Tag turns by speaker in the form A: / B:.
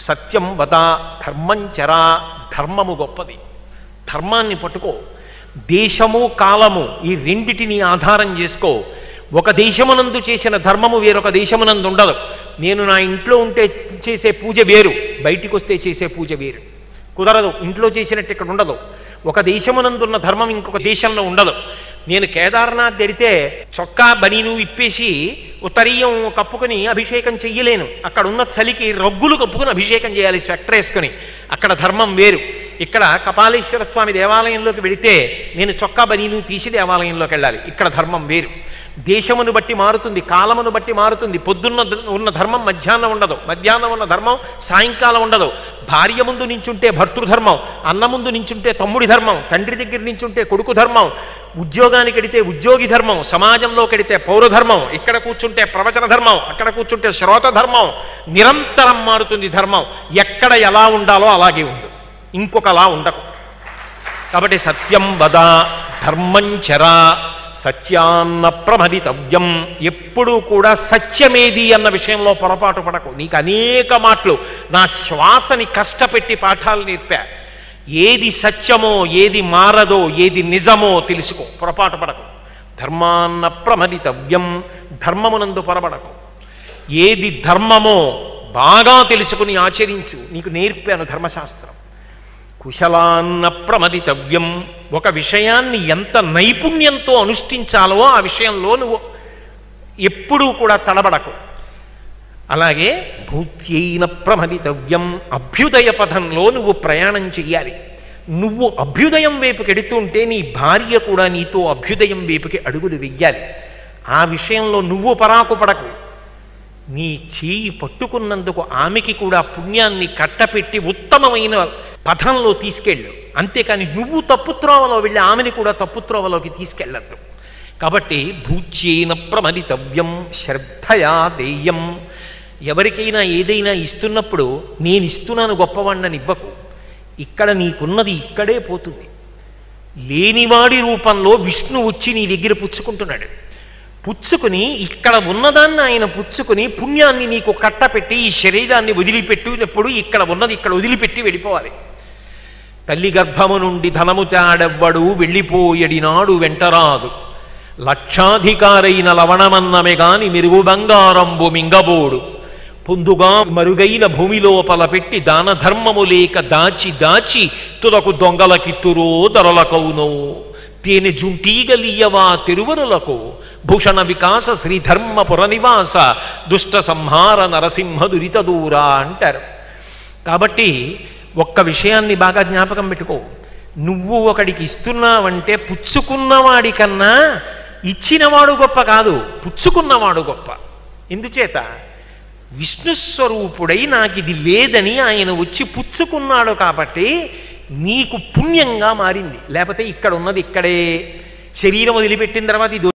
A: సత్యం వద, ధర్మం చరా, ధర్మము గొప్పది. ధర్మాన్ని పట్టుకో. దేశము కాలము ఈ రెండిటిని ఆధారం చేసుకో. ఒక దేశమునందు చేసిన ధర్మము వేరొక దేశమునందు ఉండదు. నేను నా ఇంట్లో ఉంటే చేసే పూజ వేరు, బయటికి వస్తే చేసే పూజ వేరు. కుదరదు. ఇంట్లో చేసినట్టు ఇక్కడ ఉండదు. ఒక దేశమునందున్న ధర్మం ఇంకొక దేశంలో ఉండదు. నేను కేదార్నాథ్ వెడితే చొక్కా బనీను ఇప్పేసి ఉత్తరీయం కప్పుకొని అభిషేకం చెయ్యలేను. అక్కడ ఉన్న చలికి రగ్గులు కప్పుకొని అభిషేకం చేయాలి స్వెటర్ వేసుకొని. అక్కడ ధర్మం వేరు. ఇక్కడ కపాలేశ్వర స్వామి దేవాలయంలోకి వెడితే నేను చొక్కా బనీను తీసి దేవాలయంలోకి వెళ్ళాలి. ఇక్కడ ధర్మం వేరు. దేశమును బట్టి మారుతుంది, కాలమును బట్టి మారుతుంది. పొద్దున్న ఉన్న ధర్మం మధ్యాహ్నం ఉండదు, మధ్యాహ్నం ఉన్న ధర్మం సాయంకాలం ఉండదు. భార్య ముందు నించుంటే భర్తృధర్మం, అన్న ముందు నించుంటే తమ్ముడి ధర్మం, తండ్రి దగ్గర నించుంటే కొడుకు ధర్మం, ఉద్యోగానికి ఎడితే ఉద్యోగి ధర్మం, సమాజంలోకి ఎడితే పౌరధర్మం, ఇక్కడ కూర్చుంటే ప్రవచన ధర్మం, అక్కడ కూర్చుంటే శ్రోత ధర్మం. నిరంతరం మారుతుంది ధర్మం. ఎక్కడ ఎలా ఉండాలో అలాగే ఉండు, ఇంకొకలా ఉండకు. కాబట్టి సత్యం వద, ధర్మం చరా, సత్యాన్న ప్రమదితవ్యం. ఎప్పుడూ కూడా సత్యమేది అన్న విషయంలో పొరపాటు పడకు. నీకు అనేక మాటలు నా శ్వాసని కష్టపెట్టి పాఠాలు నేర్పా. ఏది సత్యమో, ఏది మారదో, ఏది నిజమో తెలుసుకో, పొరపాటు పడకు. ధర్మాన్న ప్రమదితవ్యం, ధర్మమునందు పొరపడకు. ఏది ధర్మమో బాగా తెలుసుకుని ఆచరించు. నీకు నేర్పాను ధర్మశాస్త్రం. కుశలాన్న ప్రమదితవ్యం, ఒక విషయాన్ని ఎంత నైపుణ్యంతో అనుష్ఠించాలో ఆ విషయంలో నువ్వు ఎప్పుడూ కూడా తడబడకు. అలాగే భూత్యైన ప్రమదితవ్యం, అభ్యుదయ పథంలో నువ్వు ప్రయాణం చెయ్యాలి. నువ్వు అభ్యుదయం వైపుకి ఎడుతుంటే నీ భార్య కూడా నీతో అభ్యుదయం వైపుకి అడుగులు వెయ్యాలి. ఆ విషయంలో నువ్వు పరాకు పడకు. నీ చేయి పట్టుకున్నందుకు ఆమెకి కూడా పుణ్యాన్ని కట్టపెట్టి ఉత్తమమైన పథంలో తీసుకెళ్ళు. అంతేకాని నువ్వు తప్పుత్రోవలో వెళ్ళి ఆమెని కూడా తప్పుత్రోవలోకి తీసుకెళ్ళద్దు. కాబట్టి భూత్యేన ప్రమదితవ్యం, శ్రద్ధయా దేయం. ఎవరికైనా ఏదైనా ఇస్తున్నప్పుడు నేను ఇస్తున్నాను గొప్పవాణ్ణని ఇవ్వకు. ఇక్కడ నీకున్నది ఇక్కడే పోతుంది. లేనివాడి రూపంలో విష్ణు వచ్చి నీ దగ్గర పుచ్చుకుంటున్నాడు. పుచ్చుకుని ఇక్కడ ఉన్నదాన్ని ఆయన పుచ్చుకుని పుణ్యాన్ని నీకు కట్టపెట్టి ఈ శరీరాన్ని వదిలిపెట్టినప్పుడు ఇక్కడ ఉన్నది ఇక్కడ వదిలిపెట్టి వెళ్ళిపోవాలి. తల్లి గర్భము నుండి ధనము తాడెవ్వడు వెళ్ళిపోయడినాడు వెంటరాదు, లక్షాధికారైన లవణమన్నమే గాని మెరుగు బంగారంబు మింగబోడు, పొందుగా మరుగైన భూమి లోపల పెట్టి దాన ధర్మము లేక దాచి దాచి తులకు దొంగలకిత్తురో దొరలకౌనో, తేనె జుంటీగలియవా తిరువరులకు, భూషణ వికాస శ్రీధర్మ పురనివాస, దుష్ట సంహార నరసింహ దురిత దూరా అంటారు. కాబట్టి ఒక్క విషయాన్ని బాగా జ్ఞాపకం పెట్టుకో. నువ్వు ఒకడికి ఇస్తున్నావంటే పుచ్చుకున్నవాడి కన్నా ఇచ్చినవాడు గొప్ప కాదు, పుచ్చుకున్నవాడు గొప్ప. ఎందుచేత విష్ణుస్వరూపుడై నాకు ఇది లేదని ఆయన వచ్చి పుచ్చుకున్నాడు కాబట్టి నీకు పుణ్యంగా మారింది. లేకపోతే ఇక్కడ ఉన్నది ఇక్కడే. శరీరం వదిలిపెట్టిన తర్వాత ఇది